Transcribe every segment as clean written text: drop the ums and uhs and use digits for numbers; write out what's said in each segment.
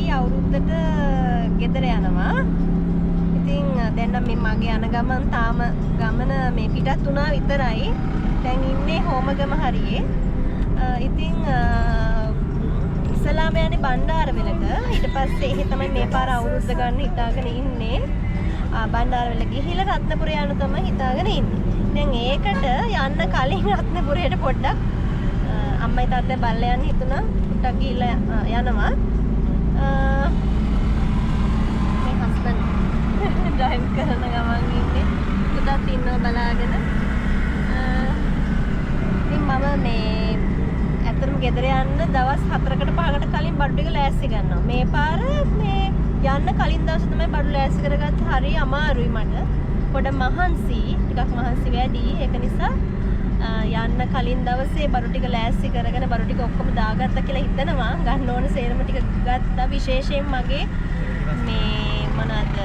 අපි අවුරුද්දට ගෙදර යනවා. ඉතින් දැන් නම් මේ මගේ යන ගමන් තාම ගමන මේ පිටත් වුණා විතරයි. දැන් ඉන්නේ හෝමගම හරියේ. ඉතින් ඉස්සලාම යන්නේ බණ්ඩාරවලට. ඊට පස්සේ එහෙ තමයි මේ පාර අවුරුද්ද ගන්න හිතාගෙන ඉන්නේ. බණ්ඩාරවල ගිහිල්ලා රත්නපුර යන්න තමයි හිතාගෙන ඉන්නේ. දැන් ඒකට යන්න කලින් රත්නපුරයට පොඩ්ඩක් අම්මයි තාත්තයි බල්ලා යන්න හිතුණා. පොඩ්ඩක් ගිහිල්ලා යනවා. මේ හස්බන්ඩ් ඩ්‍රයිව් කරන ගමන් ඉන්නේ. පුතත් ඉන්නවා බලාගෙන. ඉතින් මම මේ ඇත්තටම ගෙදර යන්න දවස් 4කට 5කට කලින් බඩු ටික ලෑස්ති කරනවා. මේ පාර මේ යන්න කලින් දවසේ තමයි බඩු ලෑස්ති කරගත්තේ. හරි අමාරුයි මට. පොඩ මහන්සි, ටිකක් මහන්සි වැඩි. ඒක නිසා යන්න කලින් දවසේ බඩු ටික ලෑස්ති කරගෙන බඩු ටික ඔක්කොම දාගත්තා කියලා හිතනවා. ගන්න ඕන සේරම ටික ගත්තා. විශේෂයෙන් මගේ මේ මොනවාද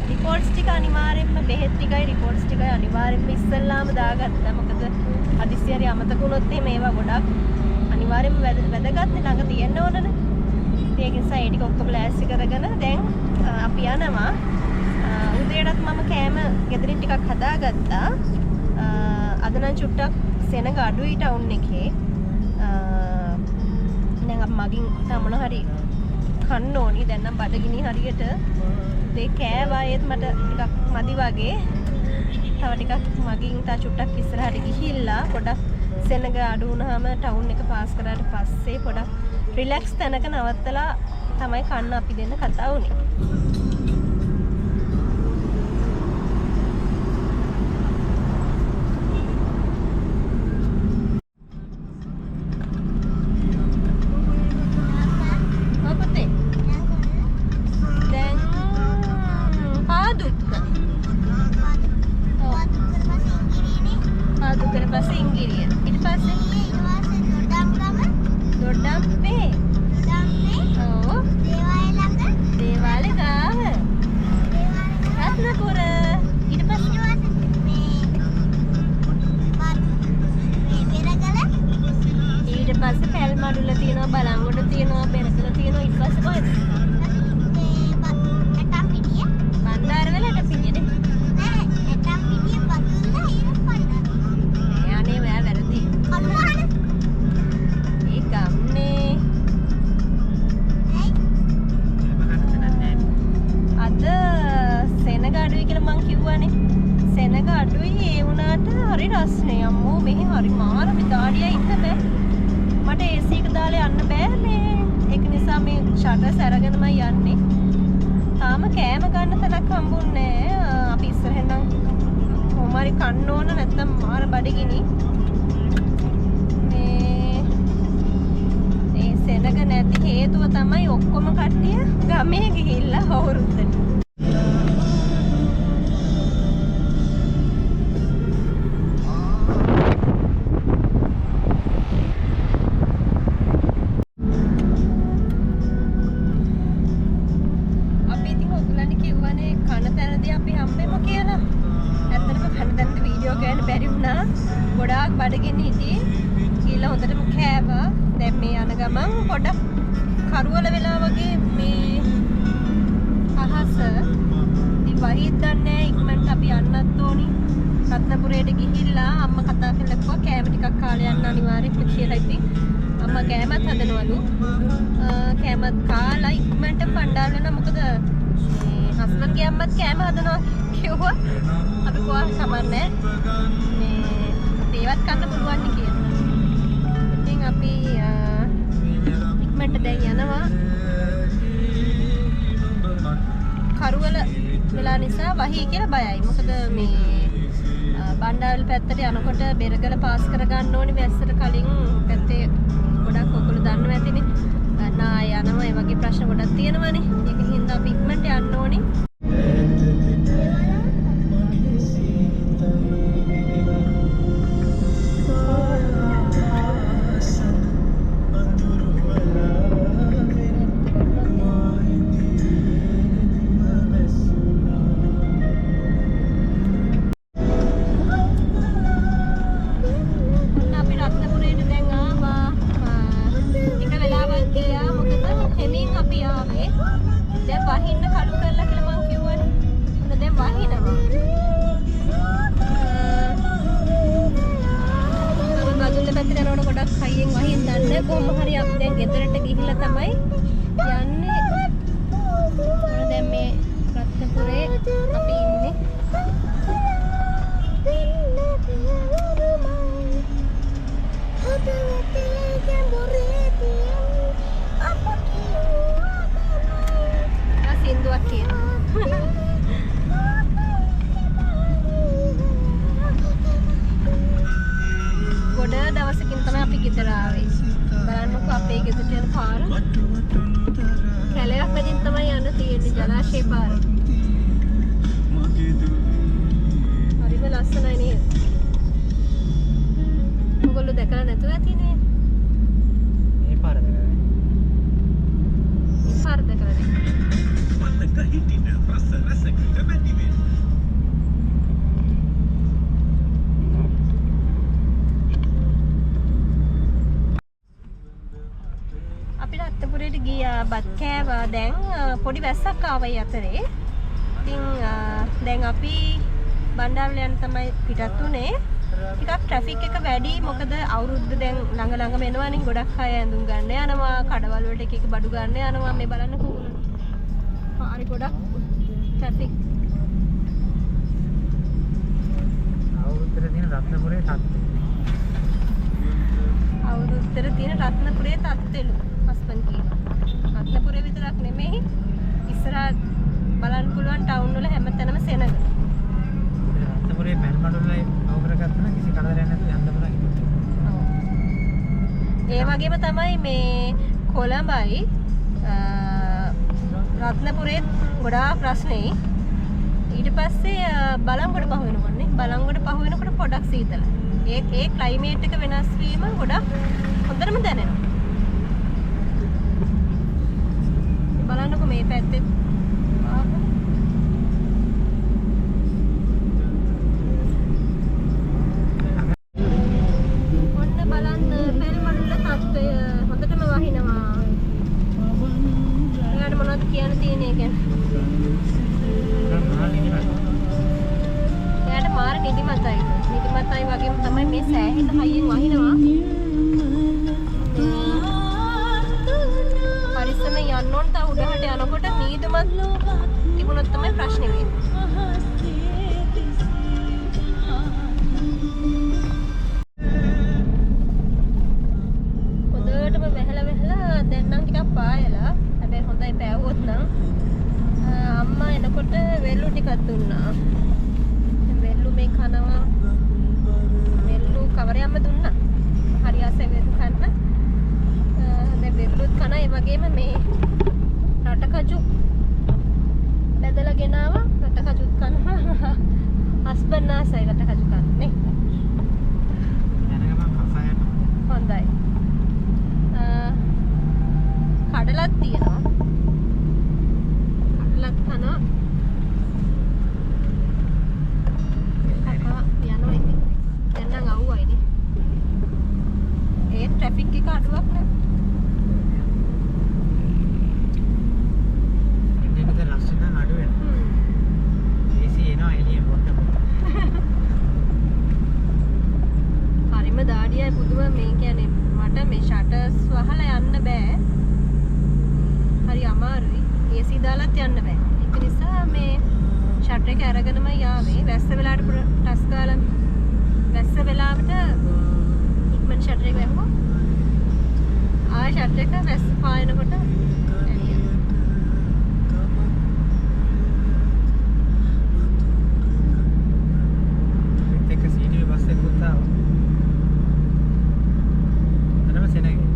රිපෝට්ස් ටික අනිවාර්යෙන්ම බෙහෙත් ටිකයි රිපෝට්ස් ටිකයි අනිවාර්යෙන්ම ඉස්සෙල්ලාම දාගත්තා. මොකද හදිස්සි හරි අමතක වුණොත් මේවා ගොඩක් අනිවාර්යෙන්ම වැදගත් ළඟ තියෙන්න ඕනනේ. ඒක නිසා ඒ ටික ඔක්කොම ලෑස්ති කරගෙන දැන් අපි යනවා. උදේටත් මම කෑම ගෙදරින් ටිකක් හදාගත්තා. අද නම් චුට්ටක් සෙනග අඩුයි ටවුන් එකේ. දැන් අපි මගින් මොන හරි කන්න ඕනි. දැන් නම් බඩගිනි හරියට ඒ කෑවා ඒත් මට ටිකක් මදි වගේ. තව ටිකක් මගින් තා චුට්ටක් ඉස්සරහට ගිහිල්ලා පොඩක් සෙනග අඩු වුණාම ටවුන් එක පාස් කරාට පස්සේ පොඩක් රිලැක්ස් තැනක නවත්තලා තමයි කන්න අපි දෙන්න කතා වුනේ. කන්න ඕන නැත්තම් මාර බඩගිනි. මේ සෙනග නැති හේතුව තමයි ඔක්කොම කට්ටිය ගමේ ගිහිල්ලා අවුරුද්දට. අපි ඉතින් ඔයගොල්ලන්ට කිව්වනේ කන තැනදී අපි හම්බෙමු කියලා. ඇත්තටම කන තැනදී වීඩියෝ ගන්න බැරි වුණා. ගොඩාක් බඩගිනි හිටියේ. ගිහලා හොඳටම කෑවා. දැන් මේ යන ගමන් පොඩක් කරුවල වෙලා වගේ මේ අහස ඉතින් වහිත් දන්නේ ඉක්මනට අපි යන්නත් ඕනි. රත්නපුරයට ගිහිල්ලා අම්මා කතා කරලා කිව්වා කෑම ටිකක් කාලා යන්න අනිවාර්යයි කියලා. ඉතින් අම්මා කෑමත් හදනවලු. කෑමත් කාලා ඉක්මනට පණ්ඩාරන මොකද මේ හස්බන්ඩ්ගේ අම්මත් කෑම හදනවා කිව්වා. අපි කොහොම සමන්නේ මේ ඒවත් කන්න පුළුවන් නේ කියලා. ඉතින් අපි ඉක්මනට දැන් යනවා. කරුවල වෙලා නිසා වහී කියලා බයයි. මොකද මේ බණ්ඩාරවල පැත්තට යනකොට බෙරගල පාස් කර ගන්න ඕනේ වැස්සට කලින්. පැත්තේ ගොඩක් ඔයගොල්ලෝ දන්නව ඇතිනේ. නා යනවා ඒ වගේ ප්‍රශ්න ගොඩක් තියෙනවානේ. ඒක හින්දා අපි ඉක්මනට යන්න ඕනේ. යන්නේ කොහොම හරි අපි දැන් ගෙදරට ගිහිල්ලා තමයි යන්නේ. දැන් මේ රත්නපුරේ අපි ඉන්නේ. සින්දුවක් කියනවා. ගොඩ දවසකින් තමයි අපි ගෙදර ආවේ. බලන්නකෝ අපේ ගෙදරට යන පාර. කැලයක් මැදින් තමයි යන්න තියෙන්නේ ජලාශය පාර. හරිම ලස්සනයි නේද? ඔයගොල්ලෝ දැකලා නැතුව ඇතිනේ. මේ පාර දැකලා නැහැ. මේ පාර දැකලා නැහැ. අපි රත්නපුරේට ගියා බත් කෑවා. දැන් පොඩි වැස්සක් ආවයි අතරේ. ඉතින් දැන් අපි බණ්ඩාරවල යන තමයි පිටත් උනේ. ටිකක් ට්‍රැෆික් එක වැඩි. මොකද අවුරුද්ද දැන් ළඟ ළඟම එනවනේ. ගොඩක් අය ඇඳුම් ගන්න යනවා. කඩවල වලට එක එක බඩු ගන්න යනවා. මේ බලන්නකෝ. හරි ගොඩක් ට්‍රැෆික්. අවුරුද්දට තියෙන රත්නපුරේ තත්ත්වය. අවුරුද්දට තියෙන රත්නපුරේ තත්ත්වෙලු හස්බන්ඩ් කියනවා. රත්නපුරේ විතරක් නෙමෙයි. ඉස්සරහ බලන්න පුළුවන් ටවුන් වල හැමතැනම සෙනග. රත්නපුරේ පැන්කඩුල්ලයි අවුර කරගත්තා නම් කිසි කරදරයක් නැතුව යන්න පුළුවන්. ඔව්. ඒ වගේම තමයි මේ කොළඹයි රත්නපුරේ ගොඩාක් ප්‍රශ්නේ. ඊට පස්සේ බලංගොඩ පහ වෙනවන්නේ. බලංගොඩ පහ වෙනකොට පොඩක් සීතලයි. ඒ ක්ලයිමේට් එක වෙනස් වීම ගොඩක් හොඳටම දැනෙනවා. බලන්නකෝ මේ පැත්තේ ඔන්න බලන්න පැල්මඩුල්ල තත්ත්වය හොඳටම වහිනවා. ඊළඟට මොනවද කියන්න තියෙන්නේ ගැන? එයාට මාර නිදිමතයි. නිදිමතයි වගේම තමයි මේ සෑහෙන හයියෙන් වහිනවා. පරිස්සම යන්න ඕන. තා උඩහට යනකොට නීදමත් තිබුණොත් තමයි ප්‍රශ්නේ වෙන්නේ. හොඳටම වැහලා දැන් නම් ටිකක් පායලා. හැබැයි හොඳයි පෑවුවොත් නම්. අම්මා එනකොට වෙල්ලු ටිකක් දුන්නා. වෙල්ලු මේ කනවා. වෙල්ලු කවරයක්ම දුන්නා. හරි ආසයි වෙල්ලු කන්න. දැන් වෙල්ලුත් කන ඒ වගේම මේ රටකජු බෙදලා ගෙනාවා. රටකජුත් කනවා. හස්බන්ඩ් ආසයි රටකජු කන්නේ. යනගම කසායන. හොඳයි. කඩලක් තියෙනවා. කඩලක් කනවා. කකා යනවා ඉතින්. දැන් නම් අවුවයිනේ. ඒ ට්‍රැෆික් එක අඩුවක් නෑ. ඉන්නකද ලස්සන අඩු වෙනවා. AC එනවා එළිය පොඩ්ඩක්. හරිම දාඩියයි පුදුම. මේ කියන්නේ මට මේ ෂටර්ස් වහලා යන්න බෑ. හරි අමාරුයි. AC දාලත් යන්න බෑ. ඒක නිසා මේ ෂටර් එක අරගෙනම යාවේ. වැස්ස වෙලාවට ටස් ගාලා වැස්ස වෙලාවට ඉක්මන් ෂටර් එක වැහුවා. ආය ෂටර් එක වැස්ස පායනකොට එළිය. එක සීටි බස් එකක් උත්තාව. අරම සෙනගේ.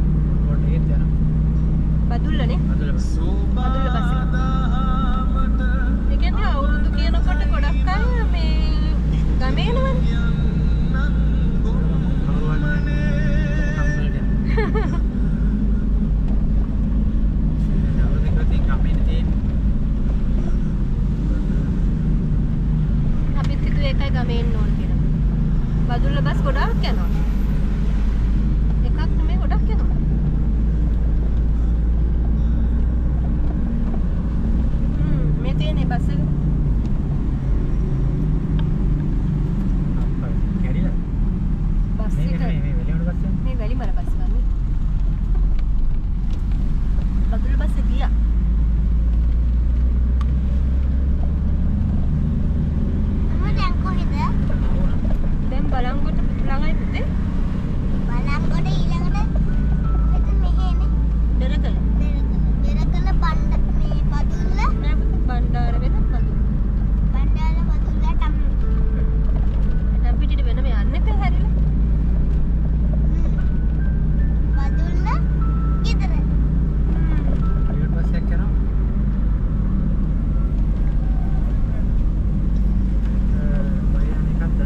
පොඩ්ඩක් යනවා. බදුල්ලනේ. අදල බස්. බදුල්ල බස් එක. ඒ කියන්නේ අවුරුදු කියනකොට ගොඩක් අය මේ ගමේ එනවනේ. අපිත් හිතුවේ එකයි ගමේ එන්න ඕන කියලා. බදුල්ල බස් ගොඩක් යනවා. එකක් නෙමෙයි ගොඩක් යනවා. මේ තියෙන්නේ බස් එක. කැඩිලා. බස් එක මේ වැලිමඩ බස් එක. මේ වැලිමඩ බස් ගන්නේ. තියෙන්නේ? බලංගොඩ ඊළඟට මෙතන මෙහෙනේ. බෙරකල. බෙරකල බණ්ඩ මේ පදුල්ල නෑ පුතේ බණ්ඩාර වෙන පදුල. බණ්ඩාර පදුල්ල ටම්. දැන් පිටිට වෙනම යන්න එපා හැරිලා. පදුල්ල ගෙදර. ප්‍රයිවට් බස් එකක් යනවා. කොයි යන්නේ කද්ද?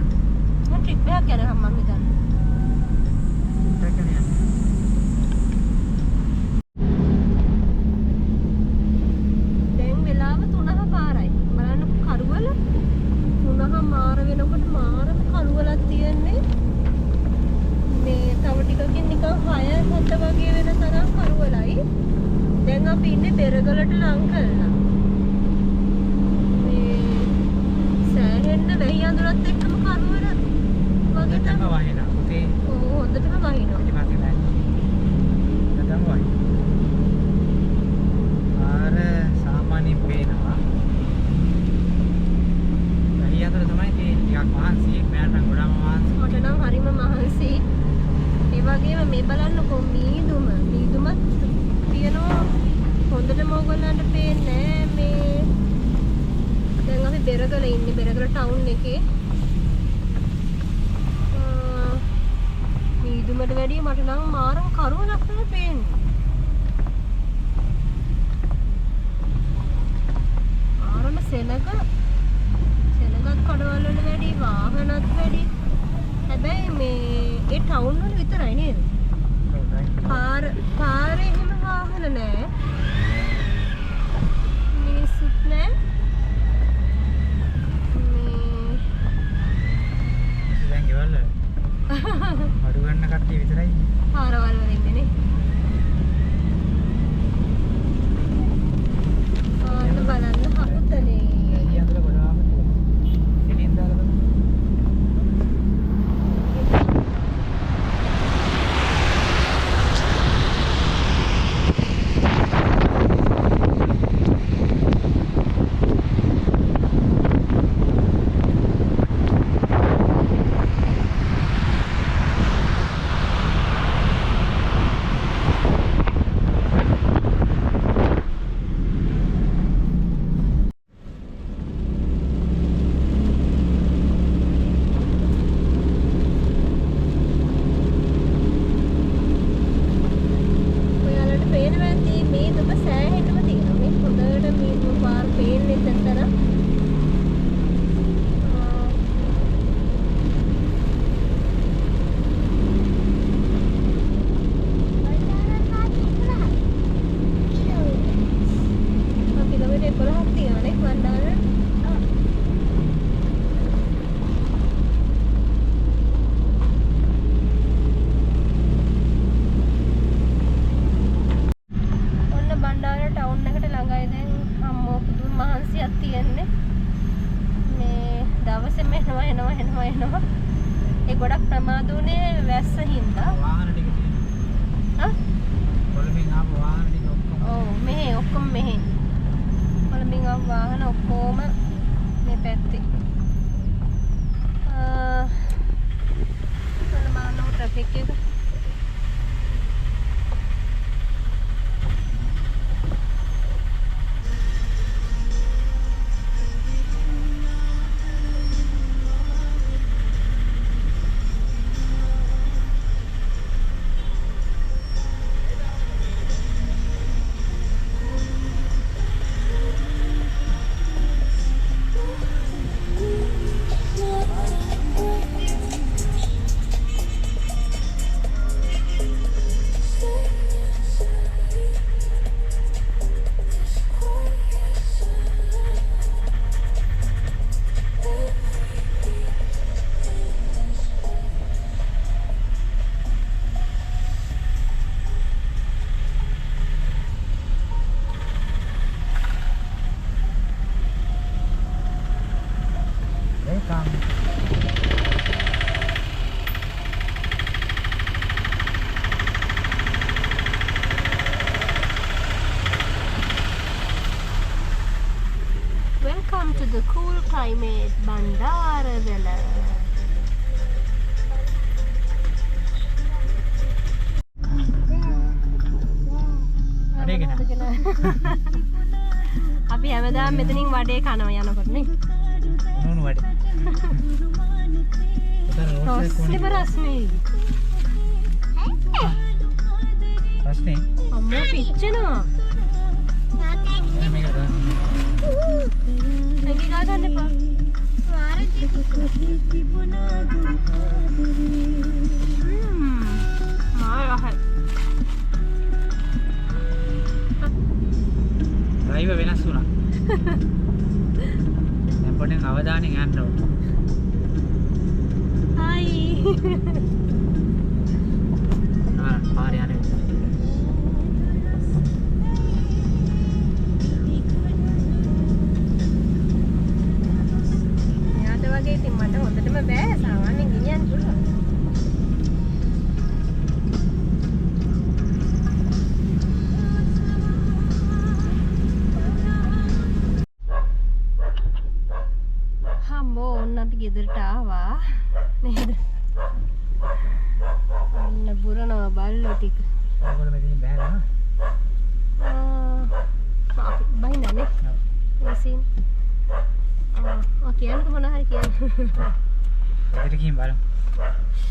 මම ට්‍රිප් එකක් යනවා මම හිතන්නේ. ට්‍රැක් එකේ යන්නේ. දැන් වෙලාව 3:00 බලන්නකො කරුවල 3:00 වෙනකොට මාරම කරුවලක් තියෙන්නේ. මේ තව ටිකකින් නිකන් 6-7 වගේ වෙන තරම් කරුවලයි. දැන් අපි ඉන්නේ බෙරගලට ලං කරලා. මේ සෑහෙන්න වැහි අඳුරත් එක්කම කරුවල වගේ දැන් තමයි. වහිනා. පුතේ ඔව් හොඳටම වහිනවා. ඊට පස්සේ බෑ. දැන් වහිනා. ආර සාමාන්‍යයෙන් පේනවා. වැහි අතර තමයි තියෙන්නේ. ටිකක් මහන්සි මෑට නම් ගොඩාම මහන්සි. මට නම් හරිම මහන්සි. ඒ වගේම මේ බලන්නකො මීදුමත් තියෙනවා. හොඳටම ඕගොල්ලන්ට පේන්නේ මේ දැන් අපි බෙරගල ඉන්නේ බෙරගල ටවුන් එකේ. මීදුමට වැඩිය මට නම් මාරම කරුණක් තමයි පේන්නේ. මාරම සෙනගත් කඩවල වල වැඩි වාහනත් වැඩි. හැබැයි මේ ඒ ටවුන් වල විතරයි නේද? පාරේ එහෙම වාහන නෑ. මිනිස්සුත් නෑ. මේ දැන් ගෙවල් අඩු ගන්න කට්ටිය විතරයි. පාරවල් වල ඉන්නේ නේ. ආන්න බලන්න හකුතනේ. වැහි අතර ගොඩාම තියෙනවා. එළියෙන් දාලා බලන්න. ඔයාලට පේනවා ඇති මීදුම සෑහෙන්නම තියෙනවා. මේ හොඳට මීදුම පාර පේන්නේ නැතර. කිලෝමීටර් 11ක් තියෙනවා නේ බණ්ඩාර. ඔන්න බණ්ඩාර ටවුන් එකට ළඟයි දැන් අම්මෝ පුදුම මහන්සියක් තියෙන්නේ. මේ දවසෙම එනවා. ඒ ගොඩක් ප්‍රමාද උනේ වැස්ස හින්දා. වාහන ටික තියෙනවා. හා? කොළඹින් ආපු වාහන ටික ඔක්කොම ඔව් ඔක්කොම මෙහෙ. කොළඹින් ආව වාහන ඔක්කොම මේ පැත්තේ. ඔන්න බලන්න ට්‍රැෆික් එක. Welcome to the cool climate Bandarawala. හැමදාම මෙතනින් වඩේ කනවා යනකොට නේ. මොනු වැඩ. රස්නේ රස්නේ. රස්නේ. අම්මා පිච්චෙනවා. මේක ගන්න. ඇඟි ගා ගන්න එපා. ඩ්‍රයිවර් වෙනස් වුණා. දැන් පොඩ්ඩක් අවධානයෙන් යන්න ඕන. හයි. පාරේ යන්නේ. යාට වගේ ඉතින් මට හොඳටම බෑ සාමාන්‍යයෙන් ගෙනියන්න පුළුවන්. හම්බෝ ඔන්න අපි ගෙදරට ආවා නේද? අන්න බුරනවා බල්ලෝ ටික. ඒගොල්ලෝ මෙතනින් බෑලා. අපි බයිනනේ. ඉතින් කියන්නක මොන හරි කියන්න. එදිට ගිහින් බලමු.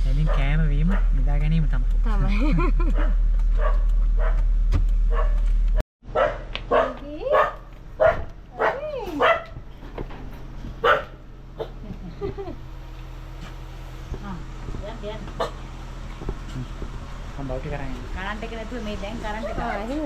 එදින් කෑම වීම නිදා ගැනීම තමයි. තමයි. මම බෞටි කරන්නේ. කරන්ට් එක නැතුව මේ දැන් කරන්ට් එක ආ එහෙම.